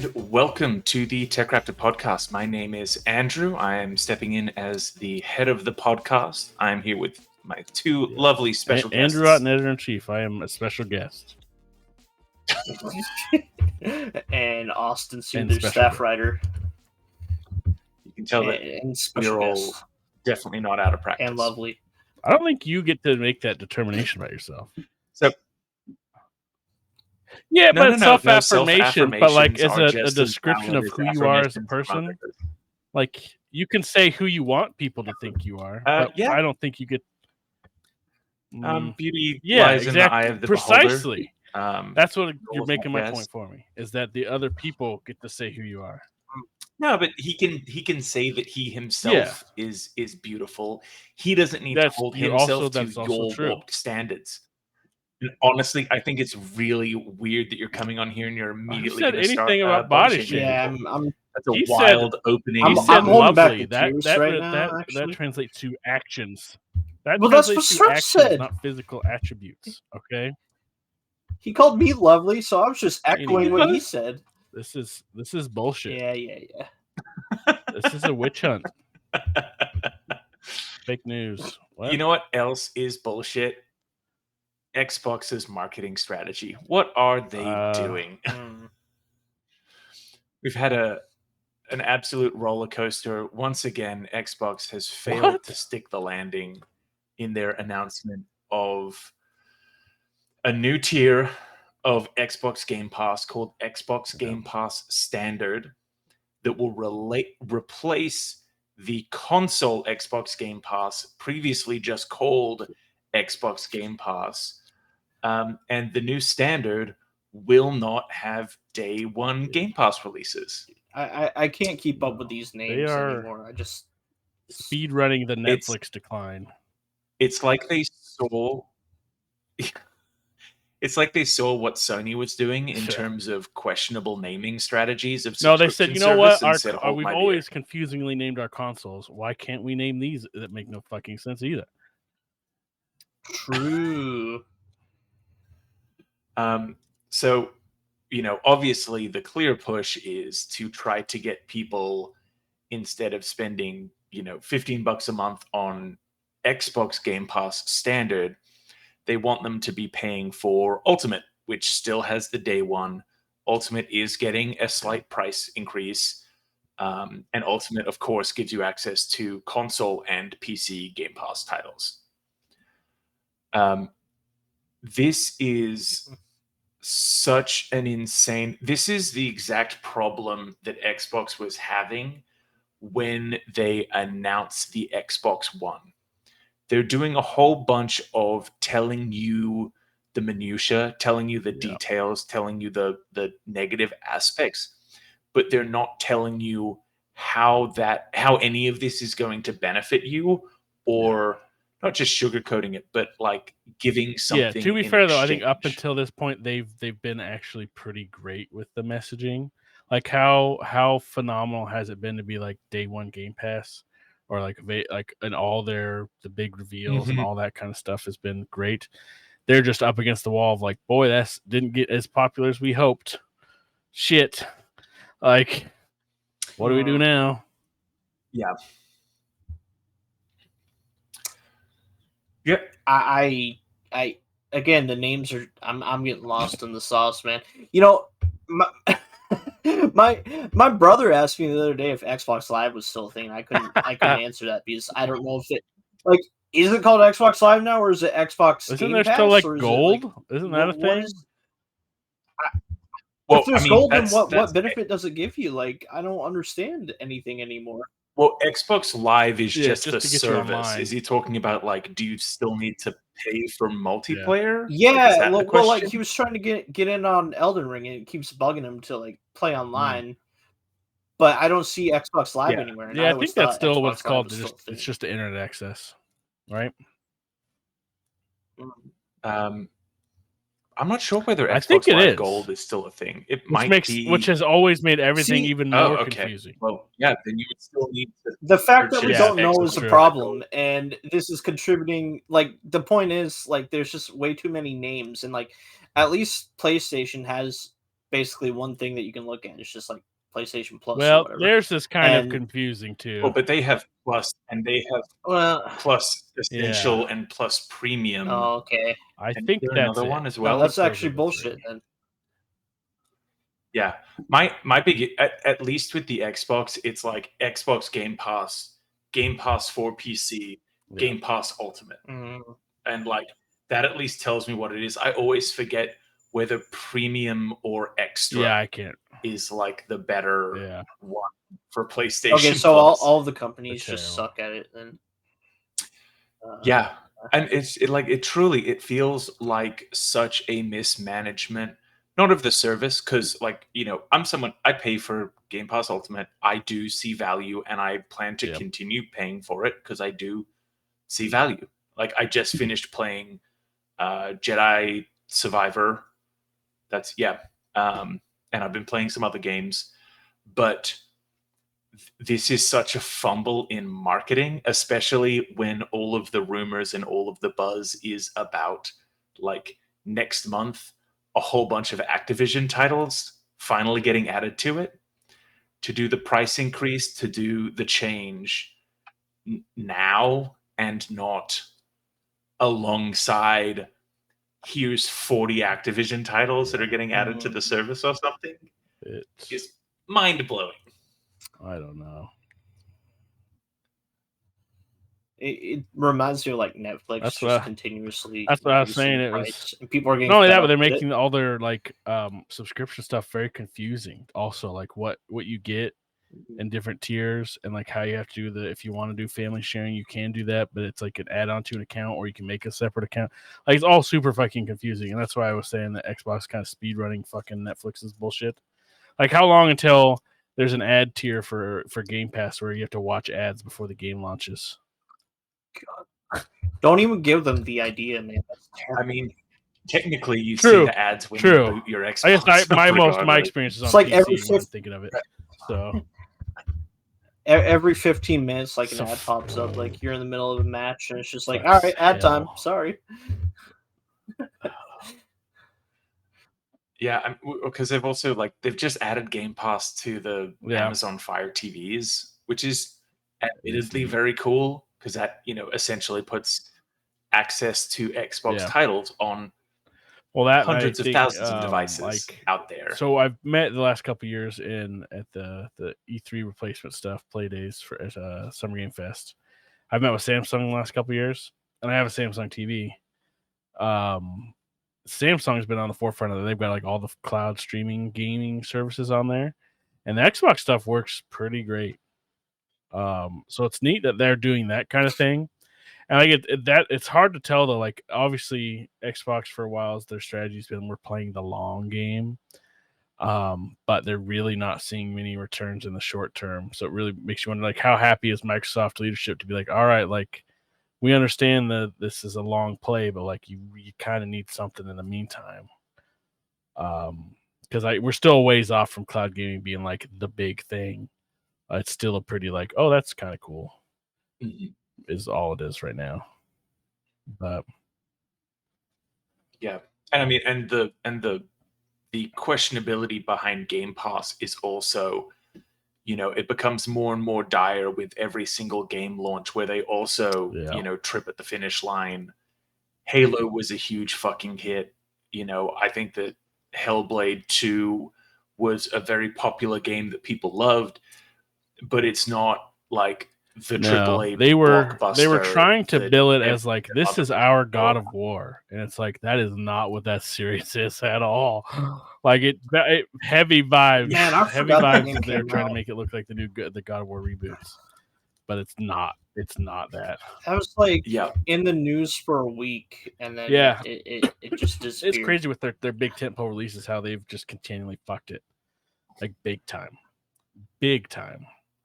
and welcome to the TechRaptor podcast. My name is Andrew. I am stepping in as the head of the podcast. I'm here with my two lovely special guests. Andrew Otton, editor-in-chief. I am a special guest. And Austin And Souther, special staff guest. writer. You can tell that And we're special all guest. definitely not out of practice. And lovely. I don't think you get to make that determination about yourself. So, yeah, No, but no, it's no, self-affirmation. But like, as self-affirmations are a just as description of valid who as you are as a affirmations from person, others. like you can say who you want people to think you are. But yeah. I don't think you get. Beauty Yeah, lies in the eye exactly. of the Precisely. beholder. That's what you're of making my podcast. point for me. Is that the other people get to say who you are? No, but he can say that he himself is beautiful. He doesn't need to hold himself to your warped standards. And honestly, I think it's really weird that you're coming on here and you're immediately said going to start anything about body shaming. Yeah, That's a He wild opening. I'm He said holding back lovely. the tears right now, actually. That translates to actions. That Well, that's what translates to Stretch actions, said. not physical attributes. Okay, He called me lovely, so I was just echoing what he said. this is bullshit. Yeah. This is a witch hunt. Fake news. What? You know what else is bullshit? Xbox's marketing strategy. What are they doing? We've had an absolute roller coaster. Once again, Xbox has failed to stick the landing in their announcement of a new tier of Xbox Game Pass called Xbox Game Pass Standard that will replace the console Xbox Game Pass, previously just called Xbox Game Pass. And the new standard will not have day one Game Pass releases. I can't keep up with these names anymore. I just speed running the Netflix decline. It's like they saw. It's like they saw what Sony was doing in terms of questionable naming strategies of No, they said, you know what? We've always always confusingly named our consoles. Why can't we name these that make no fucking sense either? True. So, obviously the clear push is to try to get people, instead of spending, $15 a month on Xbox Game Pass Standard, they want them to be paying for Ultimate, which still has the day one. Ultimate is getting a slight price increase. And Ultimate, of course, gives you access to console and PC Game Pass titles. This is such an insane... This is the exact problem that Xbox was having when they announced the Xbox One. They're doing a whole bunch of telling you the minutia, telling you the details, telling you the negative aspects, but they're not telling you how any of this is going to benefit you, or not just sugarcoating it, but like giving something. Yeah, to be fair though, I think up until this point they've been actually pretty great with the messaging. Like how phenomenal has it been to be like day one Game Pass, or like and all the big reveals and all that kind of stuff has been great. They're just up against the wall of like, boy, that didn't get as popular as we hoped. Shit. Like, what do we do now? Yeah. I again, the names are I'm getting lost in the sauce, man. My brother asked me the other day if Xbox Live was still a thing. I couldn't answer that because I don't know if it is it called Xbox Live now, or is it Xbox? Isn't Game there Pass, still like or is gold? Isn't that a thing? If there's gold, then what benefit does it give you? Like, I don't understand anything anymore. Well, Xbox Live is just the to get you service. online. Is he talking about like, do you still need to pay for multiplayer? Yeah, like he was trying to get in on Elden Ring, and it keeps bugging him to like play online. But I don't see Xbox Live anywhere. Yeah, I think that's still what it's called. It's just the internet access, right? I'm not sure whether I think Xbox Live is. Gold is still a thing. Which has always made everything even more confusing. Well, yeah, then you would still need to. The fact that we don't know Xbox is a problem, and this is contributing. Like, the point is, like, there's just way too many names, and like, at least PlayStation has basically one thing that you can look at. It's just like PlayStation Plus or Well, whatever. theirs is kind of And confusing too. Oh, but they have Plus, and they have Plus Essential and Plus Premium. Oh, okay. I and think is there that's another it. one as No, well. that's Those are actually the bullshit. three. Then Yeah, my big at least with the Xbox, it's like Xbox Game Pass, Game Pass for PC, Game Pass Ultimate, and like that at least tells me what it is. I always forget whether Premium or Extra. Yeah, I can't. Is like the better one for PlayStation. Okay, so Plus. all the companies just suck at it then. Yeah, and it truly it feels like such a mismanagement, not of the service, because like I'm someone I pay for Game Pass Ultimate. I do see value, and I plan to continue paying for it because I do see value. Like I just finished playing Jedi Survivor. That's and I've been playing some other games, but this is such a fumble in marketing, especially when all of the rumors and all of the buzz is about like next month, a whole bunch of Activision titles finally getting added to it, to do the price increase, to do the change now and not alongside here's 40 Activision titles that are getting added to the service or something. It's mind-blowing. I don't know. It reminds me of like Netflix That's just continuously. That's what I was saying. It was, and people are getting not only fed that, but up they're with it. making all their like subscription stuff very confusing. Also, like what you get in different tiers, and like how you have to do if you want to do family sharing, you can do that, but it's like an add-on to an account, or you can make a separate account. Like it's all super fucking confusing, and that's why I was saying that Xbox kind of speed running fucking Netflix's bullshit. Like how long until there's an ad tier for Game Pass where you have to watch ads before the game launches? God. Don't even give them the idea, man. That's terrible. I mean, technically, you see the ads when you boot your Xbox. I guess my experience is on like PC when I'm thinking of it. So every 15 minutes, like an ad pops up, like you're in the middle of a match, and it's just like, all right, ad time. Sorry. Yeah, because they've also they've just added Game Pass to the Amazon Fire TVs, which is admittedly very cool because that essentially puts access to Xbox titles on hundreds of thousands of devices out there. So I've met the last couple of years at the E3 replacement stuff play days at Summer Game Fest. I've met with Samsung the last couple of years, and I have a Samsung TV. Samsung's been on the forefront of it. They've got like all the cloud streaming gaming services on there, and the Xbox stuff works pretty great. So it's neat that they're doing that kind of thing. And like it's hard to tell though. Like obviously Xbox for a while, their strategy's been we're playing the long game, but they're really not seeing many returns in the short term. So it really makes you wonder, like, how happy is Microsoft leadership to be like, all right, like we understand that this is a long play, but like you kind of need something in the meantime. Because we're still a ways off from cloud gaming being like the big thing. It's still a pretty like, oh, that's kind of cool. Is all it is right now. But yeah, and I mean, and the questionability behind Game Pass is also, it becomes more and more dire with every single game launch where they also, trip at the finish line. Halo was a huge fucking hit. I think that Hellblade 2 was a very popular game that people loved, but it's not like the AAA they were blockbuster trying to bill it as like this is our God of War, and it's like that is not what that series is at all. Like it heavy vibes, man. I heavy vibes. They're trying to make it look like the God of War reboots, but it's not. It's not that. That was like in the news for a week, and then it just disappeared. It's crazy with their big tentpole releases how they've just continually fucked it, like big time.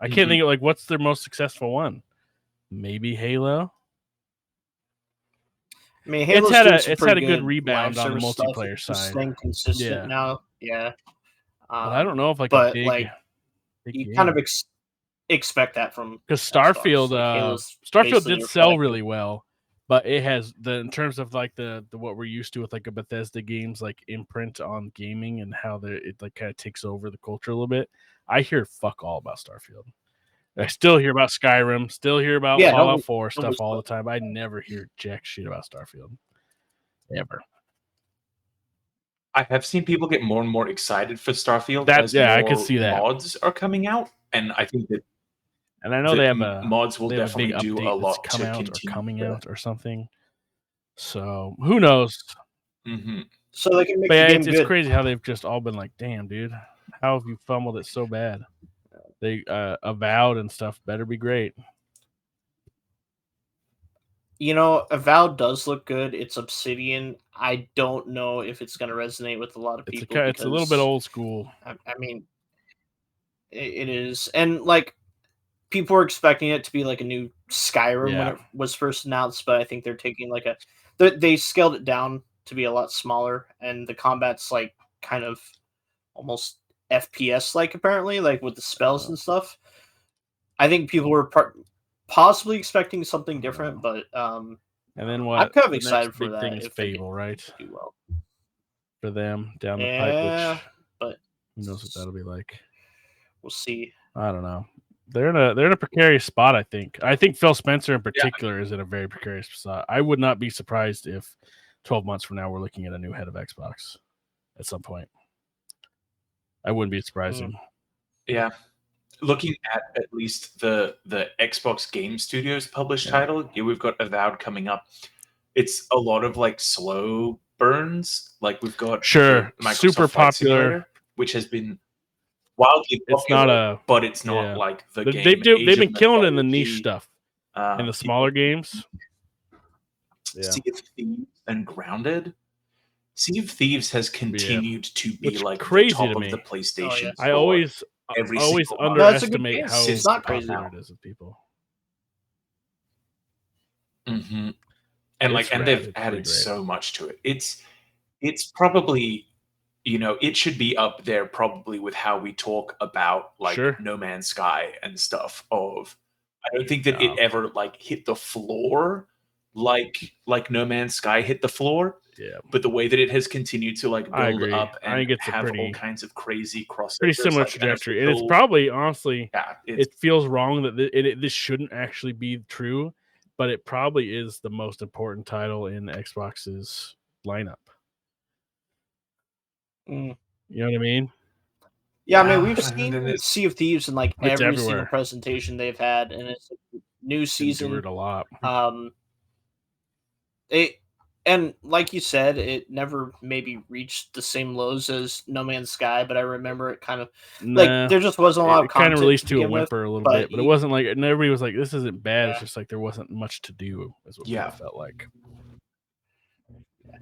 I can't think of like what's their most successful one. Maybe Halo. I mean, Halo's it's had a good rebound on the multiplayer side. Staying consistent now, but I don't know if you kind of expect that from because Starfield. Starfield did sell really well, but it has in terms of like the what we're used to with like a Bethesda games like imprint on gaming and how it like kind of takes over the culture a little bit. I hear fuck all about Starfield. I still hear about Skyrim, still hear about Fallout 4 stuff all the time. I never hear jack shit about Starfield. Ever. I have seen people get more and more excited for Starfield I can see that. mods are coming out, and I think that and I know they have mods will they have definitely a big do update a lot that's come to out or continue coming out or something. So who knows? Mm-hmm. So they can make but the yeah, game it's good. crazy how they've just all been like, "Damn, dude, how have you fumbled it so bad?" They Avowed and stuff better be great. Avowed does look good. It's Obsidian. I don't know if it's going to resonate with a lot of people. It's a little bit old school. I mean, it is, and like people were expecting it to be like a new Skyrim when it was first announced, but I think they're taking like they scaled it down to be a lot smaller, and the combat's like kind of almost FPS like apparently, like with the spells and stuff. I think people were possibly expecting something different, but and then what? I'm kind of excited for that. Thing is Fable, right? Do well for them down the pipe, which but who knows what that'll be like. We'll see. I don't know. They're in a precarious spot. I think Phil Spencer in particular is in a very precarious spot. I would not be surprised if 12 months from now we're looking at a new head of Xbox at some point. I wouldn't be surprised. Yeah. Looking at least the Xbox Game Studios published title, we've got Avowed coming up. It's a lot of like slow burns. Like we've got Microsoft super Flight popular, Simulator, which has been wildly popular, but it's not like the game. They've been killing in the niche stuff, in the smaller games. Sea of Thieves and Grounded. Sea of Thieves has continued to be like crazy the top to of me. the PlayStation. I always underestimate how it's not crazy. popular it is with people. Mm-hmm. And they've added so much to it. It's probably, it should be up there probably with how we talk about like No Man's Sky and stuff. I don't think that it ever like hit the floor like No Man's Sky hit the floor. Yeah. But the way that it has continued to like build up and have all kinds of crazy crossovers, pretty similar trajectory, and it's probably honestly, it feels wrong that this shouldn't actually be true, but it probably is the most important title in Xbox's lineup. You know what I mean? Yeah, I mean we've seen Sea of Thieves in like every single presentation they've had, and it's a new season. Endured a lot. And like you said, it never maybe reached the same lows as No Man's Sky, but I remember it kind of like there just wasn't a lot of content. It kind of released to a whimper a little bit, but it wasn't like everybody was like, "This isn't bad." It's just like there wasn't much to do, is what it felt like.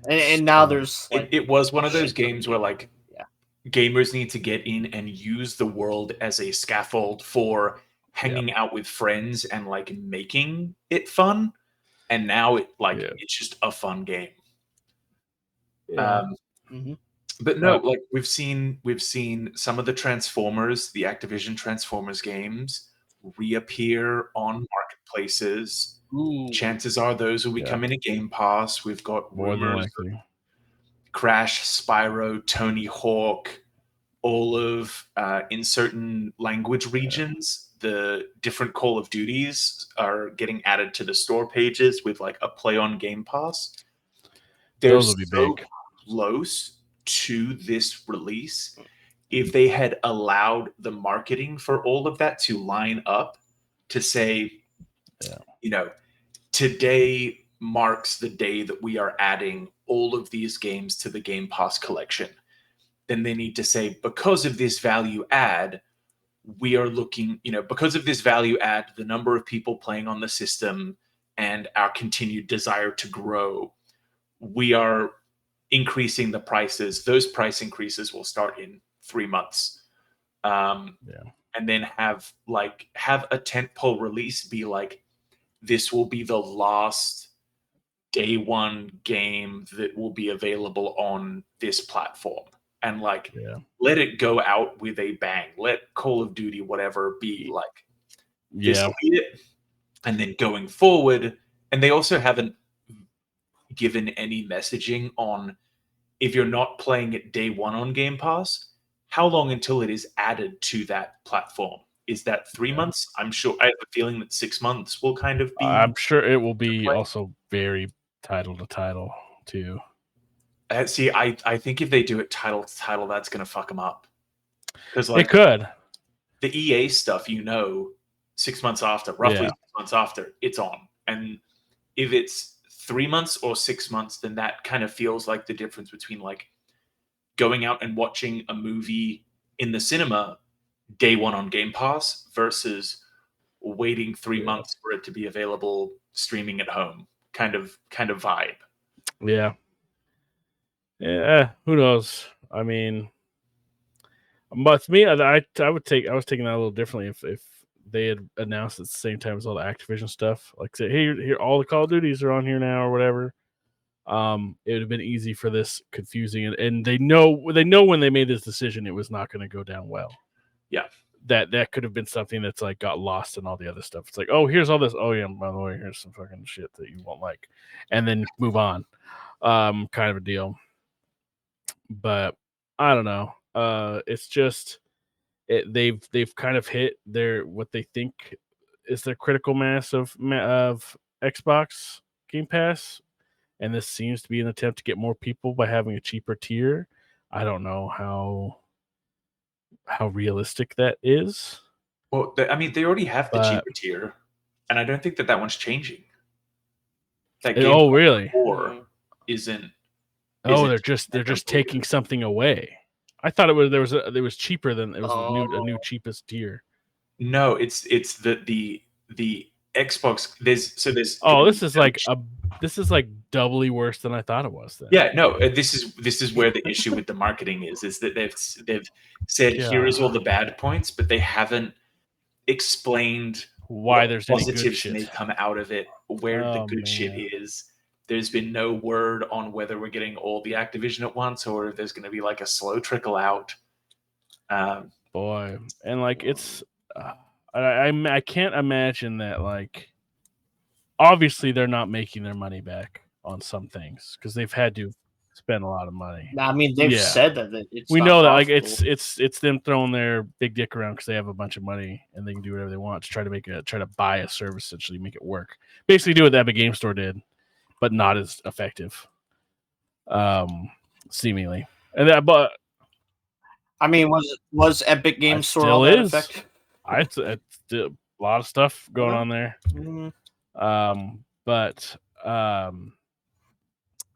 And now there's like it was one of those games where like gamers need to get in and use the world as a scaffold for hanging out with friends and like making it fun. And now it's just a fun game. Yeah. But no, like we've seen some of the Transformers, the Activision Transformers games, reappear on marketplaces. Chances are those will become in a Game Pass. We've got rumors of Crash, Spyro, Tony Hawk, all of in certain language regions. The different Call of Duties are getting added to the store pages with like a play on Game Pass. Those will be so close to this release. If they had allowed the marketing for all of that to line up to say, today marks the day that we are adding all of these games to the Game Pass collection, then they need to say, because of this value add, we are looking, because of this value add, the number of people playing on the system and our continued desire to grow, we are increasing the prices. Those price increases will start in 3 months. And then have a tentpole release be like, this will be the last day one game that will be available on this platform. And let it go out with a bang. Let Call of Duty, whatever, be like, this will be it. And then going forward, and they also haven't given any messaging on if you're not playing it day one on Game Pass, how long until it is added to that platform? Is that 3 months? I'm sure. I have a feeling that 6 months will kind of be. I'm sure it will be also very title to title too. See, I think if they do it title to title, that's going to fuck them up. Because it could. The EA stuff, 6 months after, roughly 6 months after, it's on. And if it's 3 months or 6 months, then that kind of feels like the difference between like going out and watching a movie in the cinema day one on Game Pass versus waiting 3 months for it to be available streaming at home. Kind of vibe. Yeah. Yeah. Who knows? I mean, but to me, I was taking that a little differently if they had announced at the same time as all the Activision stuff, like say, hey, here all the Call of Duties are on here now or whatever. It would have been easy for this confusing, and they know when they made this decision, it was not going to go down well. Yeah, that could have been something that's like got lost in all the other stuff. It's like, oh, here's all this. Oh yeah, by the way, here's some fucking shit that you won't like, and then move on. Kind of a deal. But I don't know. It's just they've kind of hit their what they think is their critical mass of Xbox Game Pass, and this seems to be an attempt to get more people by having a cheaper tier. I don't know how realistic that is. Well, I mean, they already have the cheaper tier, and I don't think that one's changing. That Game really? 4 isn't. Oh, they're just taking something away. I thought it was cheaper than it was a new cheapest tier. No, it's the Xbox. There's this is like doubly worse than I thought it was. Then yeah, no, this is where the issue with the marketing is that they've said here is all the bad points, but they haven't explained why there's positives any good shit may come out of it, where the good shit is. There's been no word on whether we're getting all the Activision at once or if there's going to be like a slow trickle out. Boy, and like it's, I can't imagine that. Like, obviously they're not making their money back on some things because they've had to spend a lot of money. I mean, they've said that we know that like it's them throwing their big dick around because they have a bunch of money and they can do whatever they want to try to buy a service, essentially make it work. Basically, do what the Epic Game Store did, but not as effective. Seemingly, and that, but I mean, was Epic Game Store all that effective? It's a lot of stuff going on there. But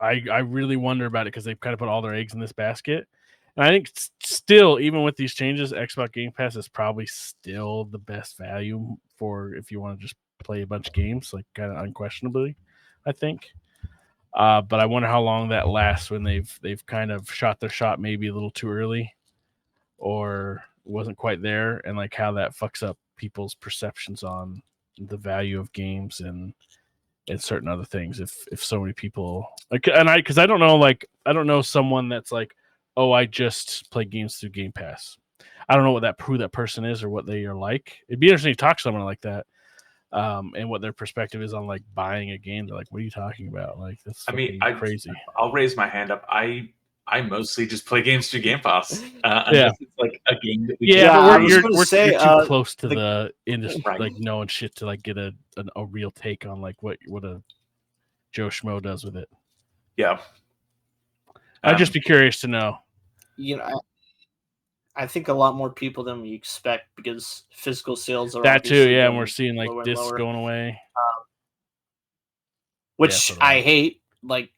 I really wonder about it because they've kind of put all their eggs in this basket. And I think still, even with these changes, Xbox Game Pass is probably still the best value for if you want to just play a bunch of games, like kind of unquestionably, I think. But I wonder how long that lasts when they've kind of shot their shot maybe a little too early or wasn't quite there, and like how that fucks up people's perceptions on the value of games and certain other things if so many people like, and because I don't know someone that's like, oh, I just play games through Game Pass. I don't know who that person is or what they are like. It'd be interesting to talk to someone like that, and what their perspective is on like buying a game. They're like, what are you talking about? Like, that's crazy. I'll raise my hand up. I mostly just play games through Game Pass. Unless it's like a game that we but you're too close to the industry, right, like knowing shit to like get a real take on like what a Joe Schmo does with it. Yeah. I'd just be curious to know. I think a lot more people than we expect because physical sales are that too. Yeah, and we're seeing like discs going away, which I hate. Like,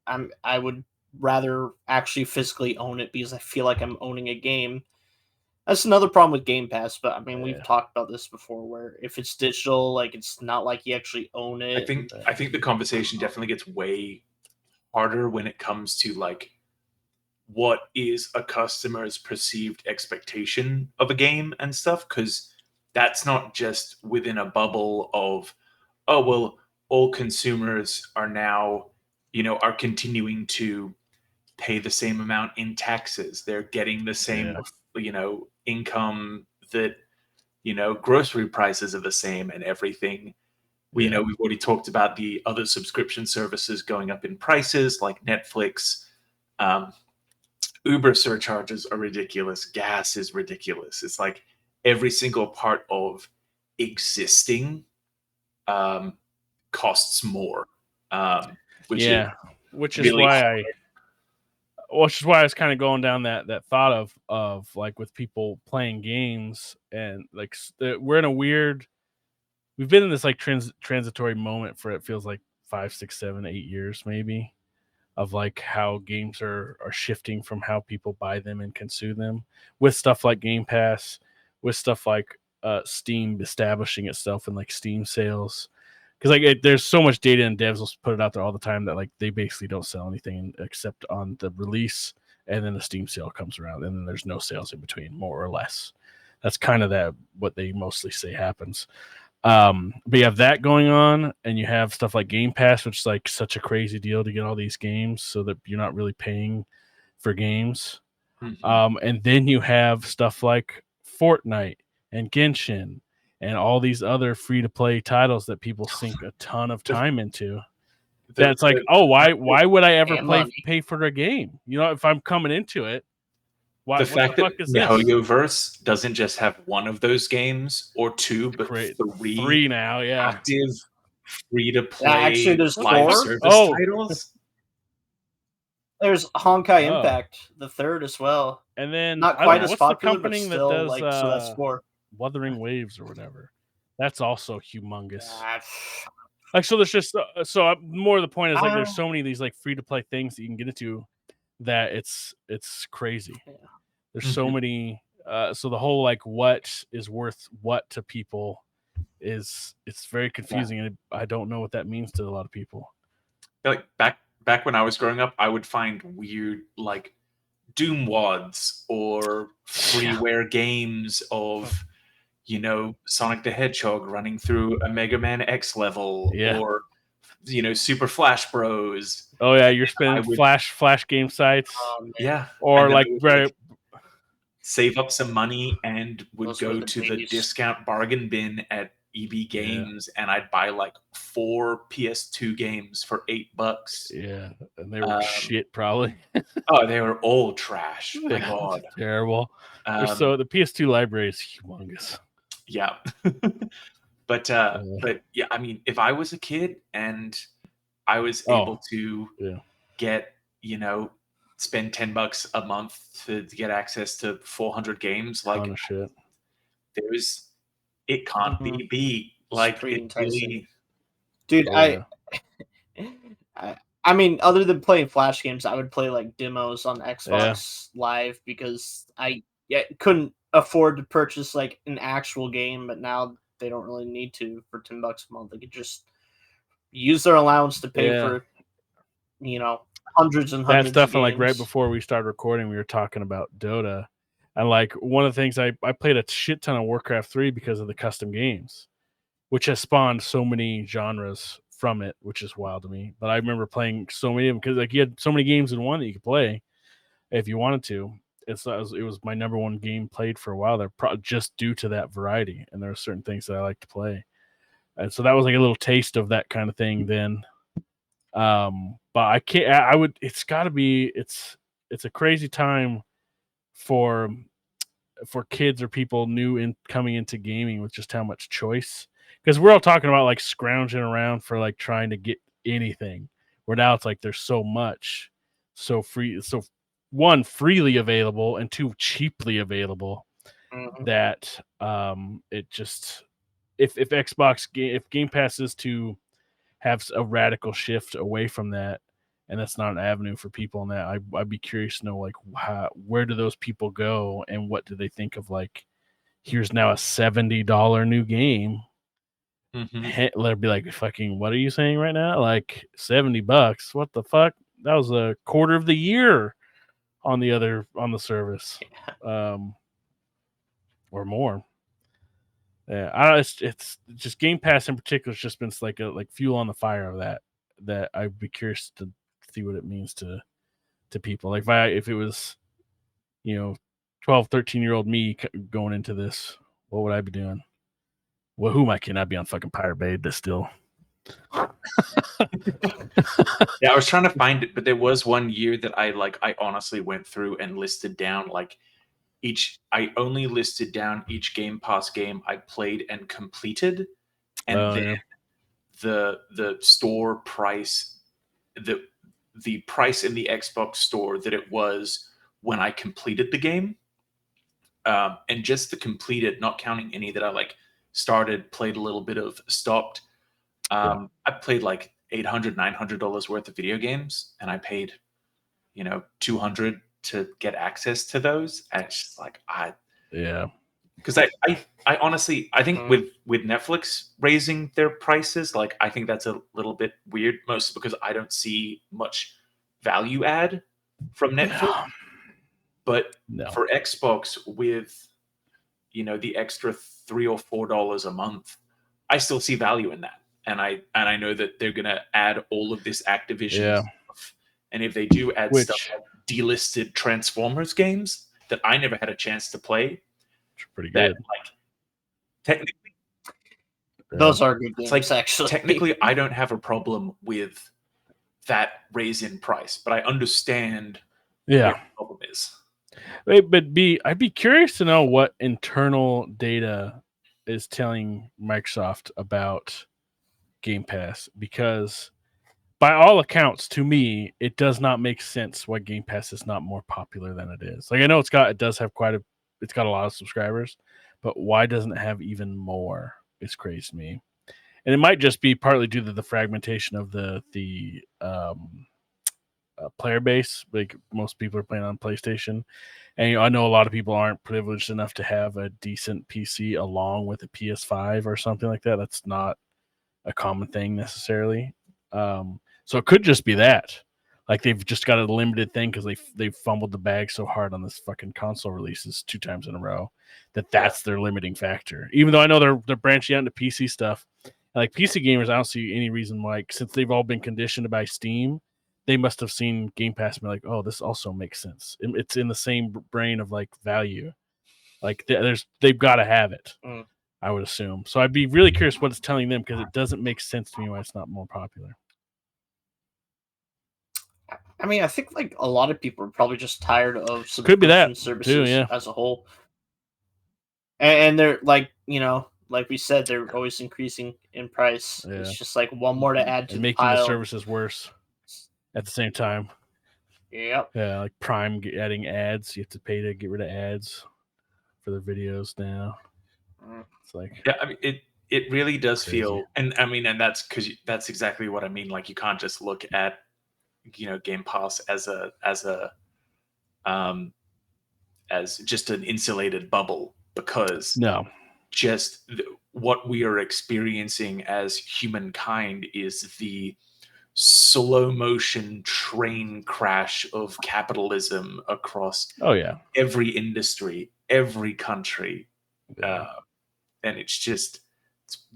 I would rather actually physically own it because I feel like I'm owning a game. That's another problem with Game Pass, but I mean, we've talked about this before, where if it's digital, like it's not like you actually own it. I think the conversation definitely gets way harder when it comes to like what is a customer's perceived expectation of a game and stuff, because that's not just within a bubble of, oh, well, all consumers are now, are continuing to pay the same amount in taxes. They're getting the same, income that, grocery prices are the same and everything. We've already talked about the other subscription services going up in prices, like Netflix. Uber surcharges are ridiculous. Gas is ridiculous. It's like every single part of existing costs more. Which is really why I was kind of going down that thought of like with people playing games, and like we're in a weird, we've been in this like transitory moment for, it feels like 5, 6, 7, 8 years maybe, of like how games are shifting from how people buy them and consume them, with stuff like Game Pass, with stuff like Steam establishing itself in like Steam sales. Because like there's so much data, and devs will put it out there all the time that like they basically don't sell anything except on the release, and then the Steam sale comes around, and then there's no sales in between, more or less. That's kind of what they mostly say happens. But you have that going on, and you have stuff like Game Pass, which is like such a crazy deal to get all these games, so that you're not really paying for games. And then you have stuff like Fortnite and Genshin and all these other free-to-play titles that people sink a ton of time into. That's like, why would I ever pay for a game? If I'm coming into it, the fact that MiHoYoverse doesn't just have one of those games or two, but three now, active free-to-play actually, there's live 4 service titles. There's Honkai Impact, the third as well. And then not quite as popular, the company but still, that does so that's 4. Wuthering Waves or whatever. That's also humongous. Like, so there's just more of the point is like there's so many of these like free to play things that you can get into that it's crazy. There's so many. So the whole like what is worth what to people it's very confusing, and I don't know what that means to a lot of people. Like back when I was growing up, I would find weird like Doom wads or freeware games of Sonic the Hedgehog running through a Mega Man X level, or Super Flash Bros. Oh yeah, you're spending flash game sites. Or like save up some money and would go to the discount bargain bin at EB Games, and I'd buy like 4 PS2 games for $8. Yeah, and they were shit probably. Oh, they were all trash. My God, terrible. So the PS2 library is humongous. Yeah. But yeah, I mean, if I was a kid and I was able to get, spend $10 a month to get access to 400 games, like it can't be beat. Like it really, dude. I mean, other than playing Flash games, I would play like demos on Xbox Live, because I couldn't afford to purchase like an actual game, but now they don't really need to for $10 a month. They could just use their allowance to pay for, hundreds and hundreds of games. Like right before we started recording, we were talking about Dota, and like one of the things I played a shit ton of Warcraft 3 because of the custom games, which has spawned so many genres from it, which is wild to me. But I remember playing so many of them because like you had so many games in one that you could play if you wanted to. It was my number one game played for a while there, just due to that variety. And there are certain things that I like to play, and so that was like a little taste of that kind of thing then. But I can't. I would. It's got to be. It's a crazy time for kids or people new in coming into gaming with just how much choice. Because we're all talking about like scrounging around for like trying to get anything. Where now it's like there's so much, so free, so one, freely available, and two, cheaply available, that it just, if Xbox if Game Pass is to have a radical shift away from that, and that's not an avenue for people in that, I'd be curious to know like where do those people go, and what do they think of like, here's now a $70 new game. Let it be like, fucking, what are you saying right now? Like $70? What the fuck? That was a quarter of the year on the service, or more. Yeah, it's just Game Pass in particular has just been like fuel on the fire of that I'd be curious to see what it means to people. Like if it was 12, 13-year-old me going into this, what would I be doing? Well, who am I kidding? I'd be on fucking Pirate Bay, but still. Yeah, I was trying to find it, but there was one year that I honestly went through and listed down like I only listed down each Game Pass game I played and completed, and then the store price, the price in the Xbox store that it was when I completed the game, and just the completed, not counting any that I like started, played a little bit of, stopped. I played like $800-$900 worth of video games, and I paid, $200 to get access to those. And it's just like because I honestly I think with Netflix raising their prices, like I think that's a little bit weird, mostly because I don't see much value add from Netflix. But for Xbox, with the extra $3 or $4 a month, I still see value in that, and I know that they're gonna add all of this Activision stuff, and if they do add stuff like delisted Transformers games that I never had a chance to play, pretty good. Like technically, those are good games. Like, actually, technically, I don't have a problem with that raise in price, but I understand where the problem is. But I'd be curious to know what internal data is telling Microsoft about Game Pass, because by all accounts, to me, it does not make sense why Game Pass is not more popular than it is. Like, I know it's got a lot of subscribers, but why doesn't it have even more? It's crazy to me. And it might just be partly due to the fragmentation of the player base. Like, most people are playing on PlayStation, and I know a lot of people aren't privileged enough to have a decent PC along with a PS5 or something like that. That's not a common thing necessarily. So it could just be that, like, they've just got a limited thing because they've fumbled the bag so hard on this fucking console releases 2 times in a row that's their limiting factor. Even though I know they're branching out into PC stuff, like PC gamers, I don't see any reason why, since they've all been conditioned by Steam, they must have seen Game Pass and be like, oh, this also makes sense. It's in the same brain of like value. Like they've got to have it. I would assume. So I'd be really curious what it's telling them, because it doesn't make sense to me why it's not more popular. I mean, I think like a lot of people are probably just tired of subscription services as a whole. And they're like, like we said, they're always increasing in price. Yeah. It's just like one more to add to making the services worse at the same time. Yep. Yeah, like Prime adding ads. You have to pay to get rid of ads for their videos now. It's like, yeah, I mean, it really does feel, and I mean, and that's because that's exactly what I mean. Like, you can't just look at Game Pass as just an insulated bubble, because just what we are experiencing as humankind is the slow motion train crash of capitalism across every industry, every country. And it's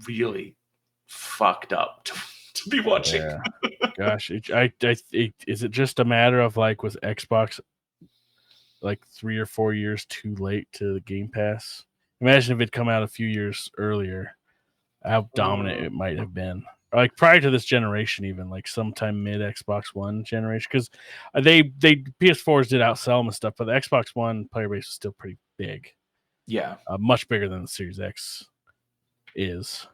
really fucked up to be watching. Yeah. Gosh, is it just a matter of, like, was Xbox like 3 or 4 years too late to the Game Pass? Imagine if it'd come out a few years earlier, how dominant it might have been. Like, prior to this generation, even like sometime mid Xbox One generation, because they PS4s did outsell them and stuff, but the Xbox One player base was still pretty big. Yeah, much bigger than the Series X is.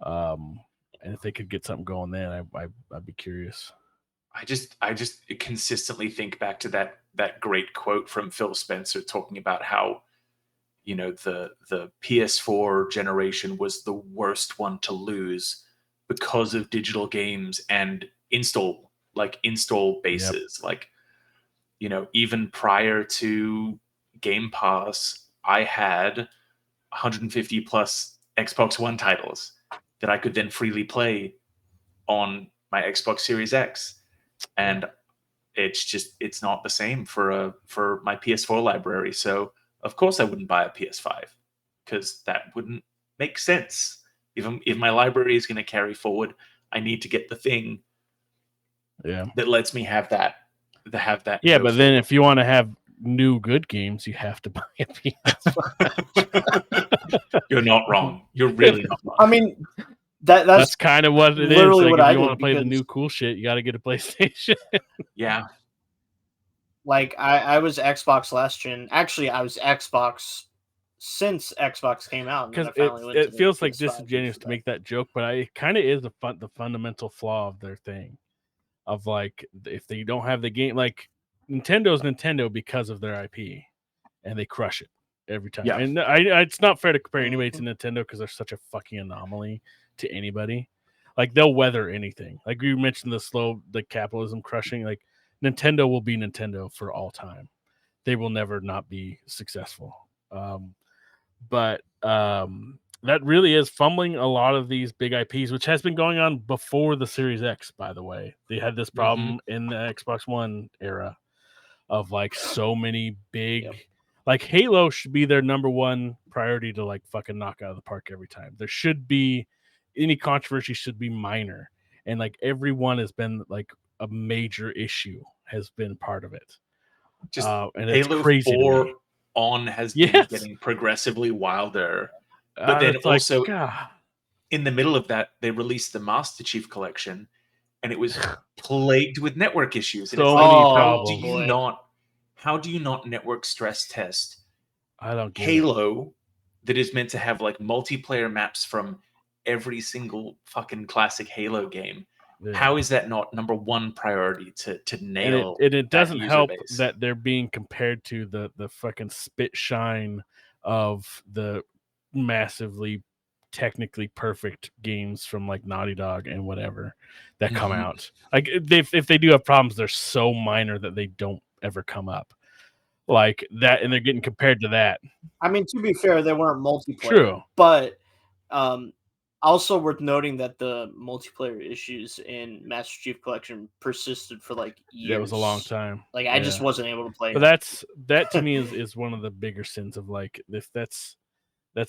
And if they could get something going then, I'd be curious. I just consistently think back to that great quote from Phil Spencer talking about how, the PS4 generation was the worst one to lose because of digital games and install bases. Yep. Like, even prior to Game Pass, I had 150 plus Xbox One titles that I could then freely play on my Xbox Series X. And it's not the same for my PS4 library. So of course I wouldn't buy a PS5, because that wouldn't make sense. If my library is going to carry forward, I need to get the thing that lets me have that. Yeah, but then if you want to have new good games, you have to buy a PS5. You're not wrong. You're really not wrong. I mean, That's kind of what it is. literally Like, what if I you want did to play the because, new cool shit, you got to get a PlayStation. Yeah. like, I was Xbox last gen. Actually, I was Xbox since Xbox came out, and then Because I finally went to it the feels like PS5 disingenuous just to for make that joke, but it kind of is the fundamental flaw of their thing. Of like, if they don't have the game, like Nintendo's Nintendo because of their IP, and they crush it every time. Yeah. And it's not fair to compare anybody to Mhm. Nintendo because they're such a fucking anomaly to anybody. Like, they'll weather anything. Like, you mentioned the capitalism crushing. Like, Nintendo will be Nintendo for all time. They will never not be successful. But that really is fumbling a lot of these big IPs, which has been going on before the Series X, by the way. They had this problem in the Xbox One era of like so many big, Yep. like Halo should be their number one priority to like fucking knock out of the park every time. There should be any controversy should be minor, and like everyone has been like a major issue has been part of it. Just And it's Halo crazy to 4 me. on has been Yes, getting progressively wilder. But then it's like, also God. in the middle of that, they released the Master Chief Collection, and it was plagued with network issues. And it's So like, many Oh problems. boy. how do you not network stress test I don't get it. Halo that is meant to have like multiplayer maps from every single fucking classic Halo game? Yeah. How is that not number one priority to nail And it that doesn't user help base? that they're being compared to the fucking spit shine of the massively technically perfect games from like Naughty Dog and whatever that come Mhm. out. Like, if they do have problems, they're so minor that they don't ever come up. Like that, and they're getting compared to that. I mean, to be fair, they weren't multiplayer, True. but also worth noting that the multiplayer issues in Master Chief Collection persisted for like years. That was a long time. Like, I just wasn't able to play. But that to me is one of the bigger sins of like, if that's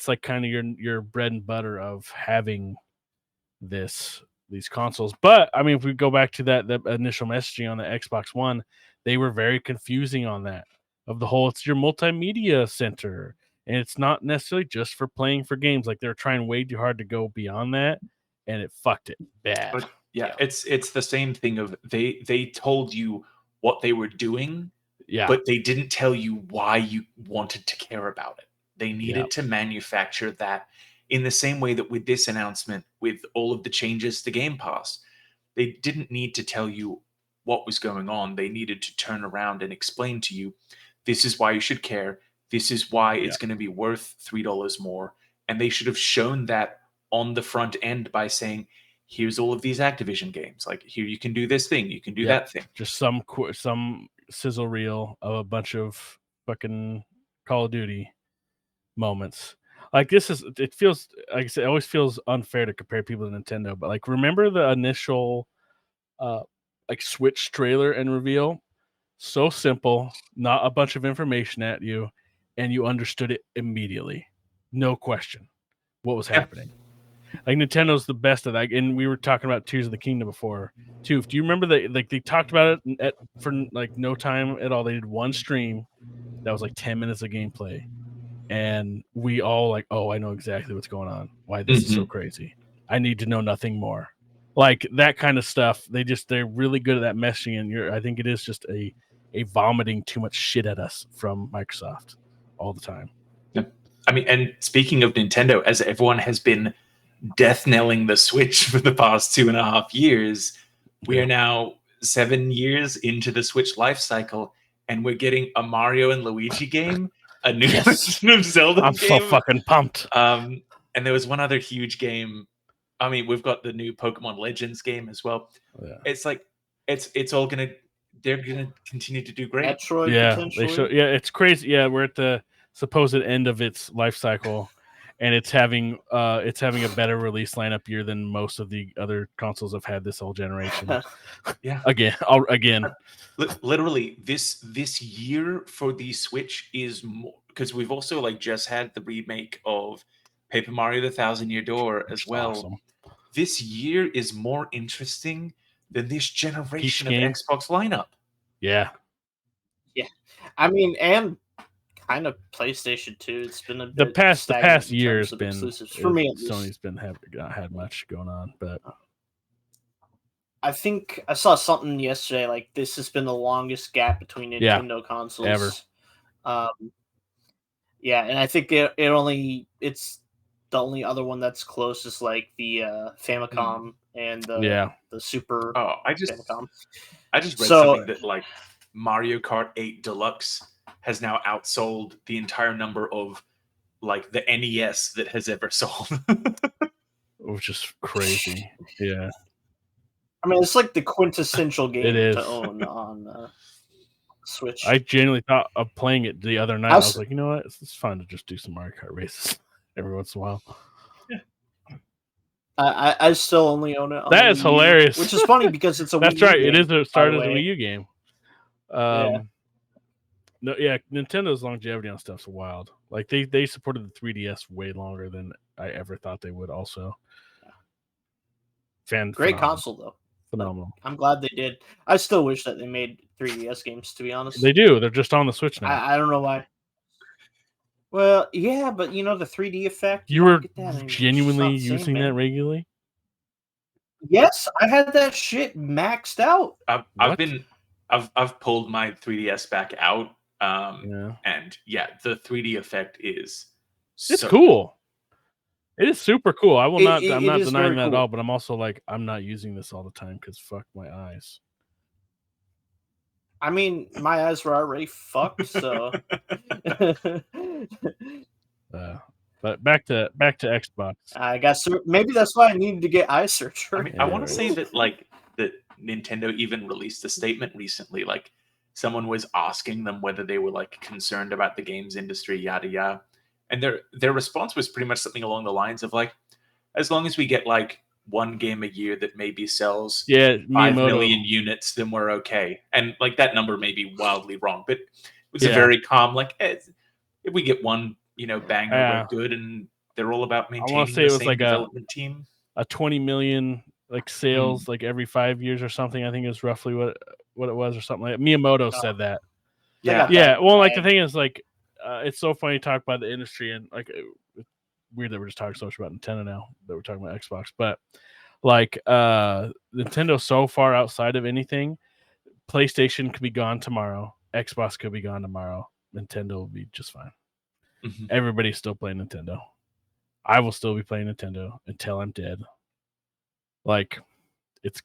like kind of your bread and butter of having these consoles. But I mean, if we go back to the initial messaging on the Xbox One, they were very confusing on that of the whole, it's your multimedia center, and it's not necessarily just for playing for games. Like, they're trying way too hard to go beyond that, and it fucked it bad. But yeah, Yeah. it's the same thing of they told you what they were doing, Yeah, but they didn't tell you why you wanted to care about it. They needed Yep. to manufacture that in the same way that with this announcement, with all of the changes to Game Pass, they didn't need to tell you what was going on. They needed to turn around and explain to you, this is why you should care. This is why it's Yep. going to be worth $3 more. And they should have shown that on the front end by saying, here's all of these Activision games. Like, here you can do this thing, you can do Yep. that thing. Just some sizzle reel of a bunch of fucking Call of Duty moments. Like, it feels, like I said, it always feels unfair to compare people to Nintendo, but like, remember the initial like Switch trailer and reveal? So simple, not a bunch of information at you, and you understood it immediately. No question what was happening. Like, Nintendo's the best of that. And we were talking about Tears of the Kingdom before too. Do you remember that? Like, they talked about it for like no time at all. They did one stream that was like 10 minutes of gameplay, and we all like, oh, I know exactly what's going on. Why this is so crazy. I need to know nothing more. Like, that kind of stuff. They're really good at that meshing, and I think it is just a vomiting too much shit at us from Microsoft all the time. Yeah. I mean, and speaking of Nintendo, as everyone has been death knelling the Switch for the past 2.5 years, we are now 7 years into the Switch life cycle, and we're getting a Mario and Luigi game, a new Legend of Zelda I'm game. so fucking pumped. And there was one other huge game. I mean, we've got the new Pokemon Legends game as well. Yeah. It's like it's all they're gonna continue to do great. Metroid, Yeah, potentially. they show. Yeah, it's crazy. Yeah, we're at the supposed end of its life cycle, and it's having a better release lineup year than most of the other consoles have had this whole generation. Yeah. Again. Literally, this year for the Switch is more, because we've also like just had the remake of Paper Mario: The Thousand Year Door as well. Awesome. This year is more interesting than this generation of game. Xbox lineup. Yeah. Yeah, I mean, and kind of PlayStation 2. It's been a the bit past in year terms has of been exclusives for me at least. Sony's been not had much going on, but I think I saw something yesterday like this has been the longest gap between Nintendo consoles ever. Yeah, and I think it's the only other one that's close is like the Famicom and the Super Famicom. I just read something that like Mario Kart 8 Deluxe has now outsold the entire number of like the NES that has ever sold. Which is crazy. Yeah. I mean, it's like the quintessential game is. to own on Switch. I genuinely thought of playing it the other night. I was like, you know what? It's fun to just do some Mario Kart races every once in a while. Yeah. I still only own it on that the is Wii hilarious. U, which is funny because it's a That's Wii U right. game, It started as a Wii U game. Yeah. No, yeah, Nintendo's longevity on stuff's wild. Like they supported the 3DS way longer than I ever thought they would. Also, Great phenomenal. console though. Phenomenal. Like, I'm glad they did. I still wish that they made 3DS games. To be honest, they do. They're just on the Switch now. I don't know why. Well, yeah, but you know the 3D effect. You were genuinely using that regularly. Yes, I had that shit maxed out. I've pulled my 3DS back out. And yeah, the 3D effect is it's cool. It is super cool. I will not. I'm not denying that cool. at all. But I'm also like, I'm not using this all the time because fuck my eyes. I mean, my eyes were already fucked. So. But back to Xbox. I guess maybe that's why I needed to get eye surgery. I mean, I want to say that like that Nintendo even released a statement recently. Like someone was asking them whether they were like concerned about the games industry, yada yada, and their response was pretty much something along the lines of like, as long as we get like one game a year that maybe sells 5 million units, then we're okay. And like that number may be wildly wrong, but it was a very calm like, if we get one, banger, we're good. And they're all about maintaining the same development team. A 20 million like sales like every 5 years or something. I think is roughly what it was or something like that. Miyamoto said that. Yeah. Well, like the thing is like it's so funny to talk about the industry and like it's weird that we're just talking so much about Nintendo now that we're talking about Xbox, but like Nintendo so far outside of anything. PlayStation could be gone tomorrow. Xbox could be gone tomorrow. Nintendo will be just fine. Mm-hmm. Everybody's still playing Nintendo. I will still be playing Nintendo until I'm dead. Like it's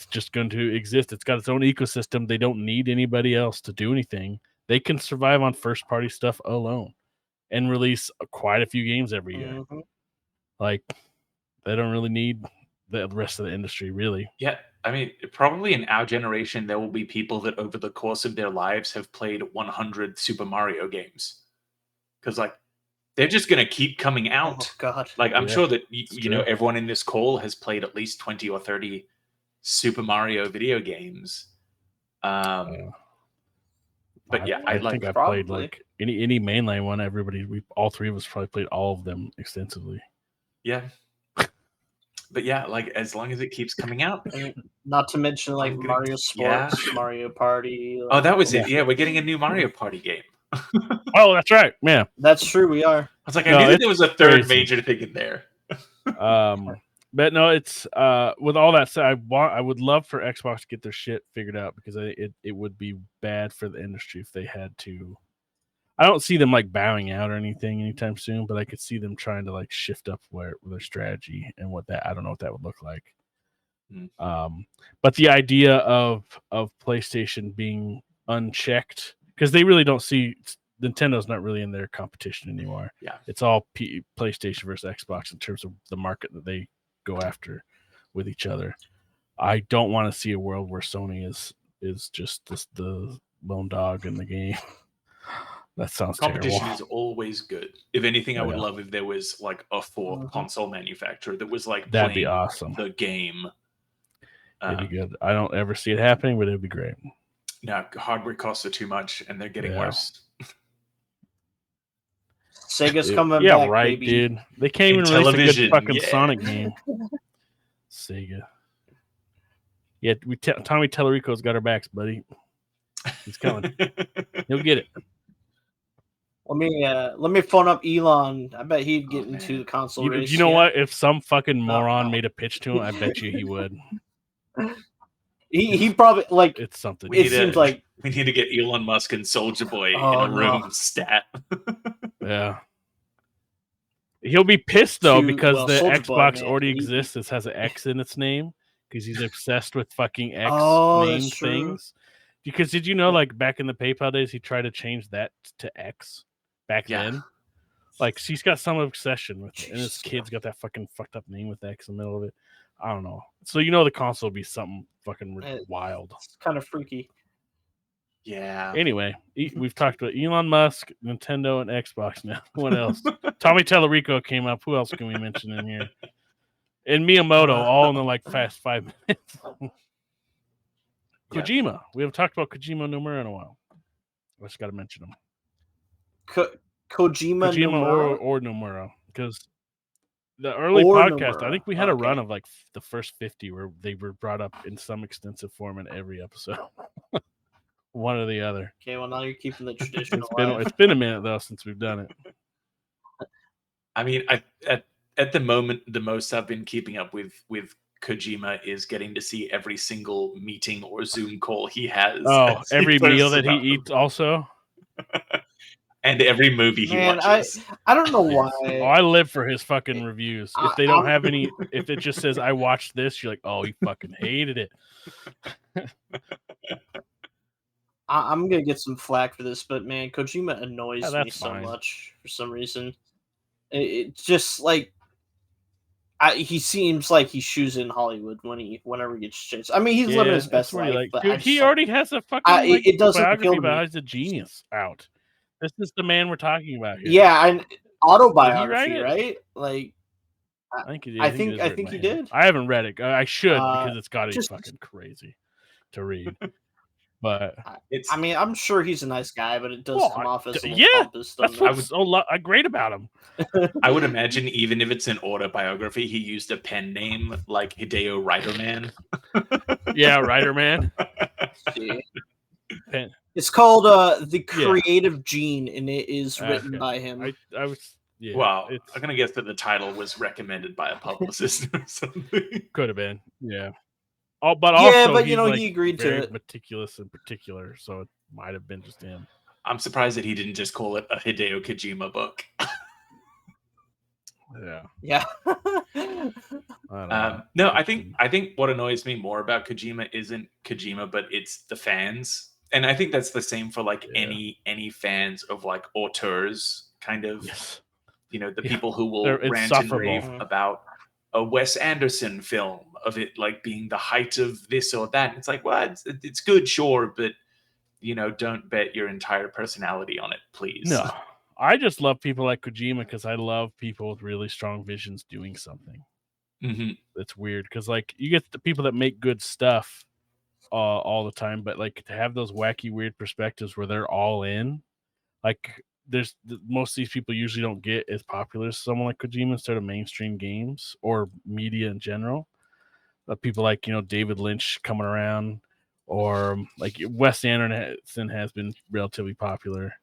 just going to exist. It's got its own ecosystem. They don't need anybody else to do anything. They can survive on first party stuff alone and release quite a few games every year. Mm-hmm. Like they don't really need the rest of the industry, really. Yeah. I mean, probably in our generation, there will be people that over the course of their lives have played 100 Super Mario games. Because, like, they're just going to keep coming out. Oh, God. Like, I'm sure that, everyone in this call has played at least 20 or 30 Super Mario video games. But yeah, I think I've played, like, any mainline one. All three of us probably played all of them extensively. Yeah. But yeah, like as long as it keeps coming out. Not to mention like Mario Sports, Mario Party. Oh, that was it. Yeah, we're getting a new Mario Party game. Oh, that's right. Yeah. That's true. We are. I was like, I knew that there was a third major thing in there. But no, it's with all that said, I would love for Xbox to get their shit figured out because it would be bad for the industry if they had to. I don't see them like bowing out or anything anytime soon, but I could see them trying to like shift up their strategy and I don't know what that would look like. But the idea of PlayStation being unchecked because they really don't see Nintendo's not really in their competition anymore. Yeah, it's all PlayStation versus Xbox in terms of the market that they go after with each other. I don't want to see a world where Sony is just the lone dog in the game. That sounds competition terrible. Is always good. If anything, I would love if there was like a fourth console manufacturer that was like that'd be awesome. The game. It'd be good. I don't ever see it happening, but it'd be great. No, hardware costs are too much, and they're getting worse. Sega's coming back. Yeah, right, baby. dude. They can't even release a good fucking Sonic game. Sega. Yeah, Tommy Tallarico's got our backs, buddy. He's coming. He'll get it. Let me phone up Elon. I bet he'd get into the console race. You know what? If some fucking moron made a pitch to him, I bet you he would. He probably like it's something. It seems like we need to get Elon Musk and Soldier Boy in a room stat. Yeah. He'll be pissed though because the Xbox already exists. It has an X in its name because he's obsessed with fucking X named things. Because did you know, like back in the PayPal days, he tried to change that to X back then? Like, he's got some obsession with it, and his kid's got that fucking fucked up name with X in the middle of it. I don't know. So the console will be something fucking wild. It's kind of freaky. Yeah. Anyway, we've talked about Elon Musk, Nintendo, and Xbox now. What else? Tommy Tallarico came up. Who else can we mention in here? And Miyamoto, all in the like fast 5 minutes. Kojima. We haven't talked about Kojima Nomura in a while. I just got to mention him. Kojima Nomura? or Nomura, because the early podcast, Nomura. I think we had a run of like the first 50 where they were brought up in some extensive form in every episode. One or the other. Okay, well now you're keeping the tradition alive. It's been a minute though since we've done it. I mean, at the moment, the most I've been keeping up with Kojima is getting to see every single meeting or Zoom call he has. Oh, every meal that he eats also. And every movie he watches. I don't know why. I live for his fucking reviews. If they don't have any, if it just says I watched this, you're like, oh, he fucking hated it. I'm gonna get some flack for this, but man, Kojima annoys me so much for some reason. It's just like he seems like he shoes in Hollywood whenever he gets chased. I mean, he's living his best life, like, but dude, he already has a fucking it doesn't biography about how he's a genius out. This is the man we're talking about here. Yeah, and autobiography, right? Like, I think he did. I think he did. I haven't read it. I should because it's got to be fucking crazy to read. But I mean, I'm sure he's a nice guy, but it does come off as a little pompous. That's what's great about him. I would imagine even if it's an autobiography, he used a pen name like Hideo Riderman. Yeah, Riderman. It's called The Creative Gene, and it is written by him. I was. Yeah, wow, I'm gonna guess that the title was recommended by a publicist or something. Could have been, yeah. Oh, but also, but he agreed to it. Meticulous in particular, so it might have been just him. I'm surprised that he didn't just call it a Hideo Kojima book. Yeah. No, I think what annoys me more about Kojima isn't Kojima, but it's the fans, and I think that's the same for like any fans of like auteurs, kind of. Yes. The people who will rant and rave about a Wes Anderson film of it like being the height of this or that. It's like, well, it's good, sure, but don't bet your entire personality on it, please. No, I just love people like Kojima because I love people with really strong visions doing something. Mm-hmm. It's weird because like you get the people that make good stuff all the time, but like to have those wacky, weird perspectives where they're all in, like. Most of these people usually don't get as popular as someone like Kojima instead of mainstream games or media in general. People like David Lynch coming around, or like Wes Anderson has been relatively popular,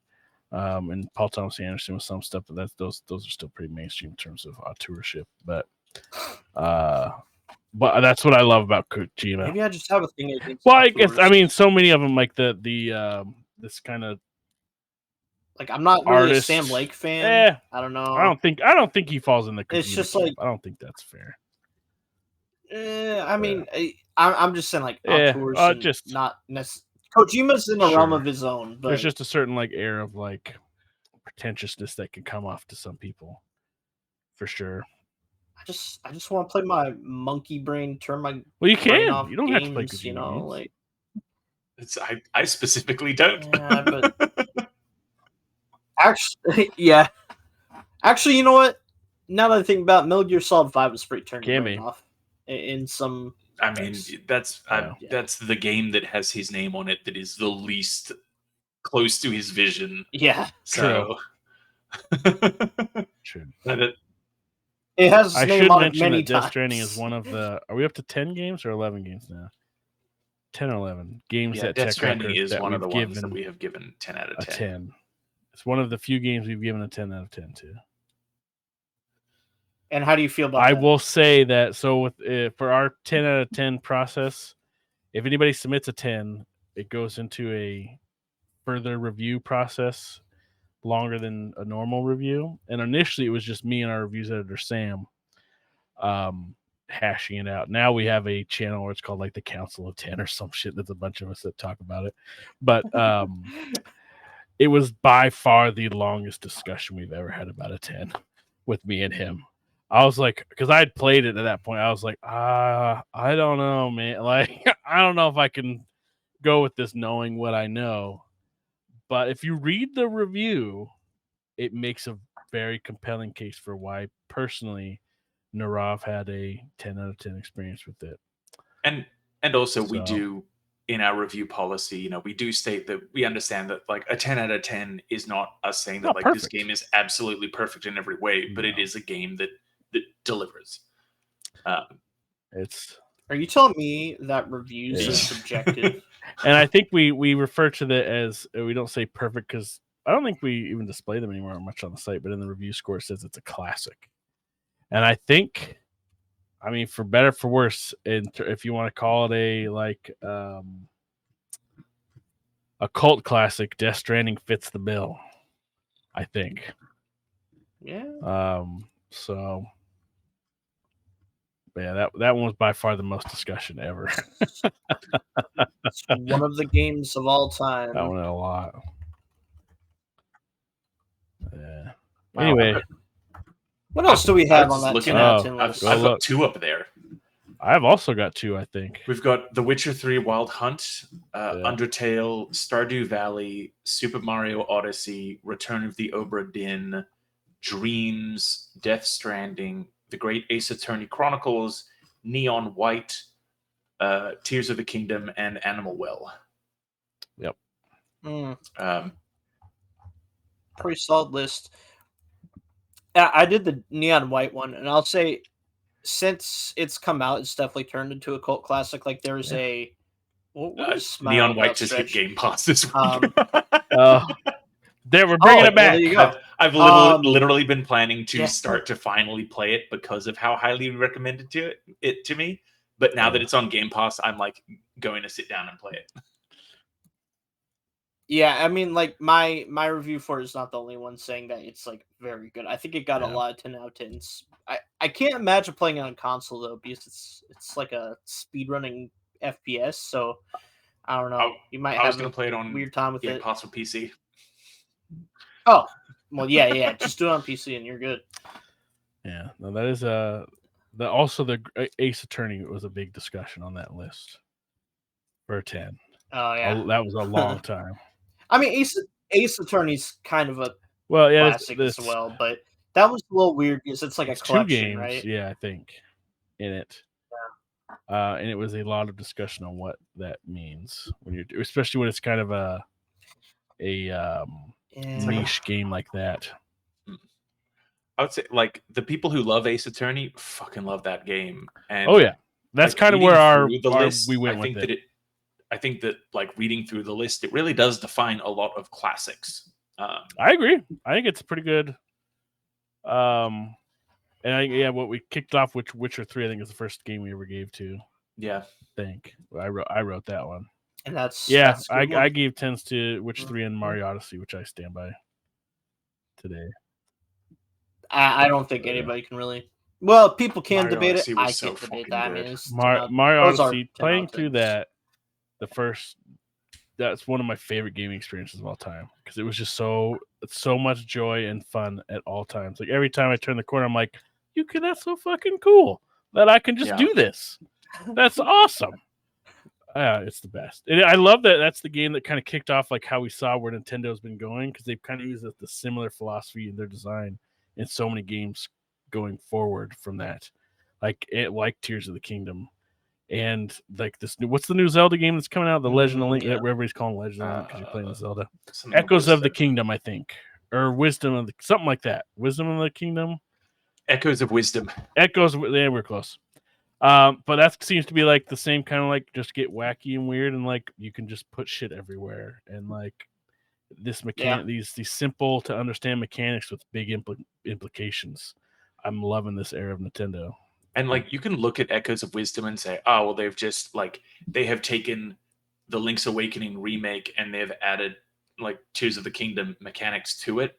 and Paul Thomas Anderson with some stuff, but those are still pretty mainstream in terms of auteurship. But that's what I love about Kojima. Maybe I just have a thing against. Well, I guess so many of them like the this kind of. Like I'm not really a Sam Lake fan. I don't know. I don't think he falls in the Kojima. It's just camp. like I don't think that's fair. I mean, I'm just saying like auteurs just not necessarily. Kojima's in a realm of his own. But there's just a certain like air of like pretentiousness that can come off to some people, for sure. I just want to play my monkey brain. Turn my you can. Off you don't games, have to play Kojima. Like I specifically don't. Yeah, but. Actually, yeah. Actually, you know what? Now that I think about it, Metal Gear Solid 5 was pretty turned off in some. I mean, that's the game that has his name on it that is the least close to his vision. Yeah. So. True. It has his name on it many times. Death Stranding is one of the. Are we up to 10 games or 11 games now? 10 or 11 games that Death Stranding TechRaptor is that one of the given ones that we have given 10 out of 10. It's one of the few games we've given a 10 out of 10 to. And how do you feel about I that? will say that, so with for our 10 out of 10 process, if anybody submits a 10, it goes into a further review process longer than a normal review. And initially it was just me and our reviews editor Sam hashing it out. Now we have a channel where it's called like the Council of 10 or some shit. There's a bunch of us that talk about it. But it was by far the longest discussion we've ever had about a 10 with me and him. I was like, because I had played it at that point, I was like, I don't know, man. Like, I don't know if I can go with this knowing what I know. But if you read the review, it makes a very compelling case for why, personally, Narav had a 10 out of 10 experience with it. And also we do, in our review policy, we do state that we understand that like a 10 out of 10 is not us saying that like perfect. This game is absolutely perfect in every way, but it is a game that delivers. Are you telling me that reviews are subjective? And I think we refer to that as, we don't say perfect because I don't think we even display them anymore much on the site, but in the review score it says it's a classic. And I think, I mean, for better for worse, if you want to call it a cult classic, Death Stranding fits the bill, I think. Yeah. So yeah, that one was by far the most discussion ever. It's one of the games of all time. That one had a lot. Yeah. Wow. Anyway, what else do we have on that 10 out of 10 list? I've got 2 up there. I've also got 2, I think. We've got The Witcher 3 Wild Hunt, Undertale, Stardew Valley, Super Mario Odyssey, Return of the Obra Dinn, Dreams, Death Stranding, The Great Ace Attorney Chronicles, Neon White, Tears of the Kingdom, and Animal Well. Yep. Pretty solid list. I did the Neon White one, and I'll say, since it's come out, it's definitely turned into a cult classic. Like there's a Neon White just hit Game Pass this week. We're bringing it back. Well, there you go. I've literally been planning to start to finally play it because of how highly you recommended it to me. But now that it's on Game Pass, I'm like going to sit down and play it. Yeah, I mean, like my review for it is not the only one saying that it's like very good. I think it got a lot of 10 out of 10s. I can't imagine playing it on console though, because it's like a speedrunning FPS. So I don't know. You might have to play it on weird time with it. Possible PC. Oh, well, yeah. Just do it on PC and you're good. Yeah, no, that is also the Ace Attorney was a big discussion on that list for a 10. Oh yeah, that was a long time. I mean, Ace Attorney's kind of a classic as well, but that was a little weird because it's like a collection, 2 games, right? Yeah, I think in it. Yeah. And it was a lot of discussion on what that means especially when it's kind of a niche game like that. I would say, like, the people who love Ace Attorney fucking love that game. And that's kind of where we went with it. I think that like reading through the list, it really does define a lot of classics. I agree. I think it's pretty good. And what we kicked off with Witcher 3, I think is the first game we ever gave to. Yeah, I think I wrote that one. And that's I gave 10s to Witcher 3 and Mario Odyssey, which I stand by today. I don't think anybody can really. Well, people can Mario debate Odyssey it. I so can't debate fucking that. I good. mean, it's Mario Odyssey, playing through that, that's one of my favorite gaming experiences of all time because it was just so much joy and fun at all times. Like every time I turn the corner, I'm like, that's so fucking cool that I can just do this. That's awesome. It's the best. And I love that that's the game that kind of kicked off like how we saw where Nintendo's been going, because they've kind of used the similar philosophy in their design in so many games going forward from that. Like Tears of the Kingdom. And like this new, what's the new Zelda game that's coming out? The Legend of Link, that everybody's calling Legend of Link because you're playing Zelda. Echoes of the Kingdom, I think, or Wisdom of something like that. Wisdom of the Kingdom. Echoes of Wisdom. Yeah, we're close. But that seems to be like the same kind of like just get wacky and weird, and like you can just put shit everywhere, and like this these simple to understand mechanics with big implications. I'm loving this era of Nintendo. And like you can look at Echoes of Wisdom and say, oh well, they've just like they have taken the Link's Awakening remake and they've added like Tears of the Kingdom mechanics to it.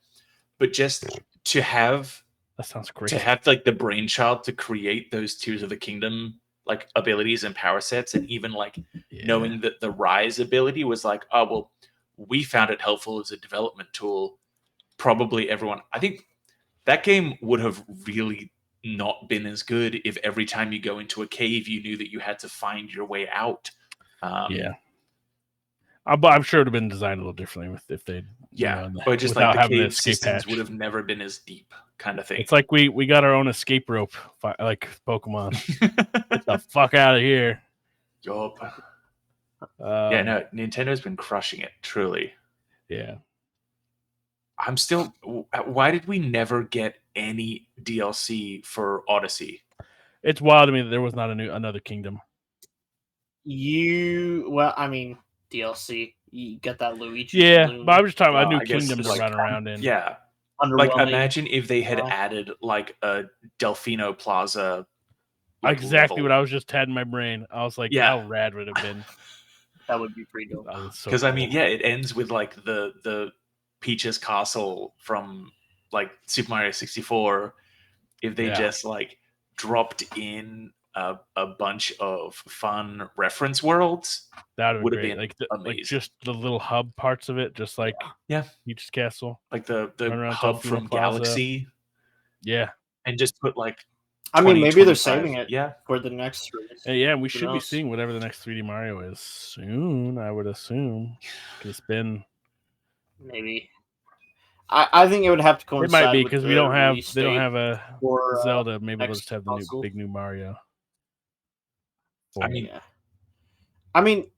But just to have that sounds great. To have like the brainchild to create those Tears of the Kingdom like abilities and power sets, and even like knowing that the Rise ability was like, oh well, we found it helpful as a development tool. Probably everyone, I think that game would have really not been as good if every time you go into a cave you knew that you had to find your way out. I'm sure it would have been designed a little differently if they but just like the cave systems would have never been as deep, kind of thing. It's like we got our own escape rope like Pokemon. Get the fuck out of here. Yup. No, Nintendo's been crushing it, truly. Yeah. I'm still. Why did we never get any DLC for Odyssey? It's wild to me that there was not another kingdom. I mean, DLC. You get that Luigi. Yeah, balloon. But I'm just talking about a new kingdom to run around in. Yeah. Like, imagine if they had added like a Delfino Plaza. Like, exactly what I was just had in my brain. I was like, how rad would it have been? That would be pretty dope. Because I mean, it ends with like the Peach's castle from like Super Mario 64. If they just like dropped in a bunch of fun reference worlds, that would have been like like just the little hub parts of it, just like Peach's castle, like the hub from Galaxy, and just put like. I mean, maybe they're saving it for the next release. Yeah, we should be seeing whatever the next 3D Mario is soon, I would assume. It's been maybe. I think it would have to coincide. It might be because they don't have a Zelda. Maybe they'll just have the big new Mario. I mean,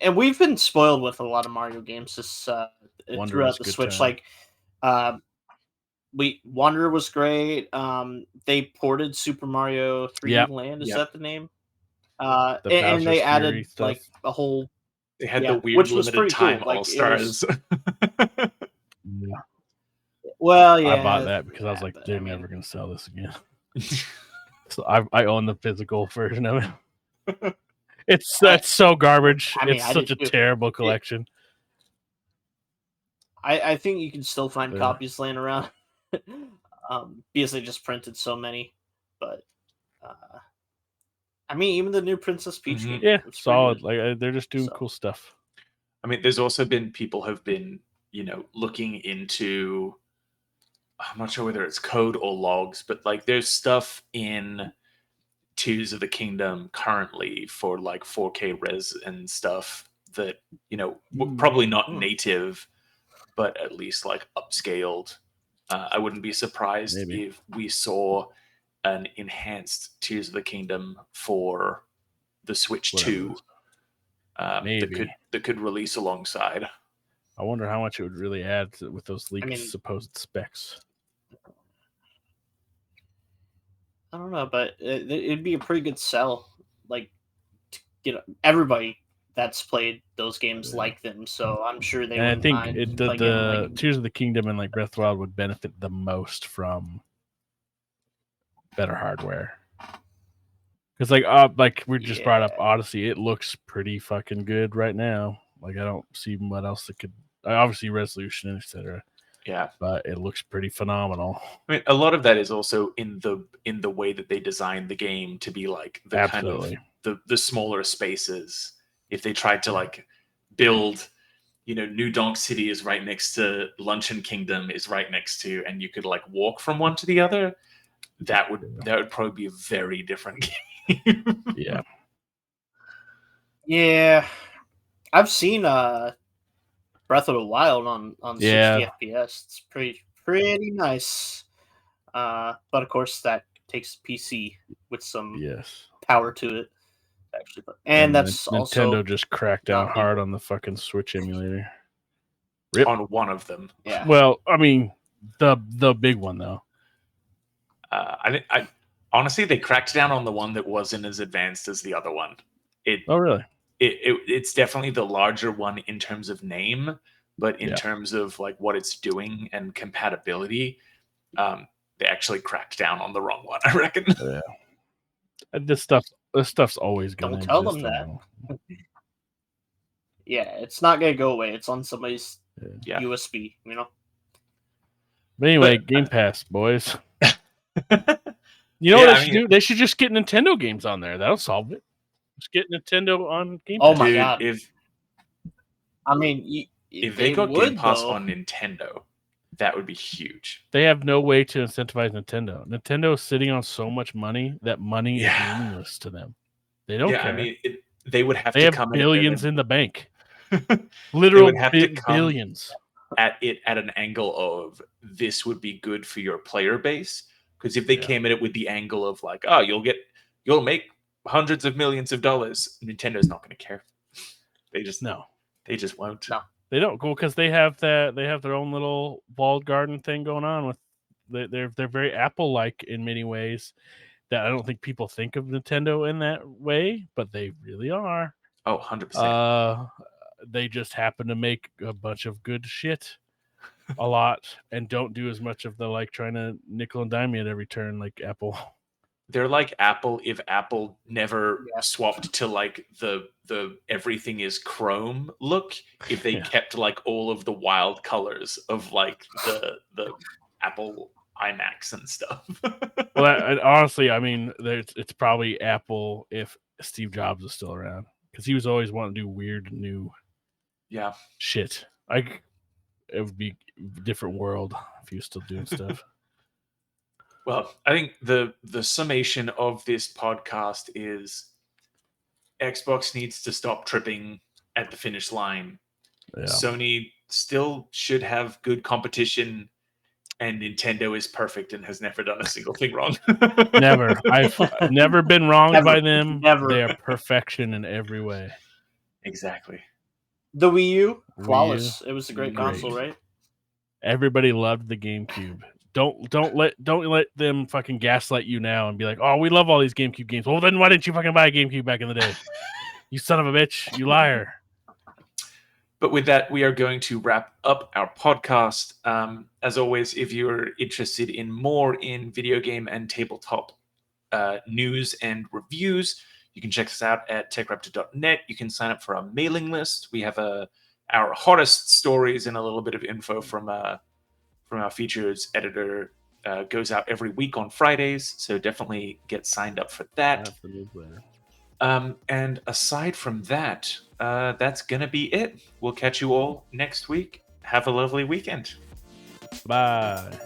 and we've been spoiled with a lot of Mario games throughout the Switch. Time. Like, Wanderer was great. They ported Super Mario 3D Land. Is that the name? And they added stuff. Like a whole. They had the weird limited time All Stars. Well, yeah. I bought that because I was like, they're never going to sell this again. So I own the physical version of it. That's so garbage. It's such a terrible collection. I think you can still find copies laying around because they just printed so many. But I mean, even the new Princess Peach game, solid. Like they're just doing cool stuff. I mean, there's also been people have been looking into. I'm not sure whether it's code or logs, but like there's stuff in Tears of the Kingdom currently for like 4K res and stuff that probably not native, but at least like upscaled. I wouldn't be surprised if we saw an enhanced Tears of the Kingdom for the Switch 2 that could release alongside. I wonder how much it would really add with those leaked supposed specs. I don't know, but it'd be a pretty good sell. Like, everybody that's played those games like them, so I'm sure they. And I think the Tears of the Kingdom and like Breath of the Wild would benefit the most from better hardware. Because like we just brought up Odyssey, it looks pretty fucking good right now. Like I don't see what else it could. Obviously, resolution, etc. Yeah, but it looks pretty phenomenal. I mean, a lot of that is also in the way that they designed the game to be like the kind of the smaller spaces. If they tried to like build, New Donk City is right next to Luncheon Kingdom is right next to, and you could like walk from one to the other, that would probably be a very different game. Yeah, I've seen Breath of the Wild on 60 FPS. It's pretty nice. But of course that takes PC with some power to it. Actually, and that's Nintendo also just cracked down hard on the fucking Switch emulator. On one of them. Yeah. Well, I mean the big one though. I honestly they cracked down on the one that wasn't as advanced as the other one. Oh really? It's definitely the larger one in terms of name, but in terms of like what it's doing and compatibility, they actually cracked down on the wrong one, I reckon. Yeah. This stuff's always gonna Don't tell exist. them that. Yeah, it's not gonna go away. It's on somebody's USB, you know. But anyway, Game Pass, boys. You know what they should do? They should just get Nintendo games on there. That'll solve it. Just get Nintendo on Game Pass. Oh my god! If they got Game Pass on Nintendo, that would be huge. They have no way to incentivize Nintendo. Nintendo is sitting on so much money that money is meaningless to them. They don't care. I mean, they would have they to have come billions in the bank. Literal billions. At an angle of this would be good for your player base, because if they came at it with the angle of like, oh, you'll make hundreds of millions of dollars, Nintendo's not going to care. They just won't. No, they don't go because they have their own little walled garden thing going on with. They're very Apple-like in many ways that I don't think people think of Nintendo in that way, but they really are. Oh, 100%. They just happen to make a bunch of good shit a lot and don't do as much of the like trying to nickel and dime you at every turn like Apple. They're like Apple if Apple never swapped to like the everything is chrome look, if they kept like all of the wild colors of like the Apple iMacs and stuff. Well, honestly, I mean, it's probably Apple if Steve Jobs is still around, because he was always wanting to do weird new shit. It would be a different world if he was still doing stuff. Well, I think the summation of this podcast is Xbox needs to stop tripping at the finish line. Yeah. Sony still should have good competition, and Nintendo is perfect and has never done a single thing wrong. Never. I've never been wronged by them. Never. They are perfection in every way. Exactly. The Wii U, flawless. It was a great console, right? Everybody loved the GameCube. Don't let them fucking gaslight you now and be like, oh, we love all these GameCube games. Well, then why didn't you fucking buy a GameCube back in the day? You son of a bitch. You liar. But with that, we are going to wrap up our podcast. As always, if you're interested in more in video game and tabletop news and reviews, you can check us out at TechRaptor.net. You can sign up for our mailing list. We have our hottest stories and a little bit of info from our features editor goes out every week on Fridays. So definitely get signed up for that. That's the newsletter. And aside from that, that's going to be it. We'll catch you all next week. Have a lovely weekend. Bye.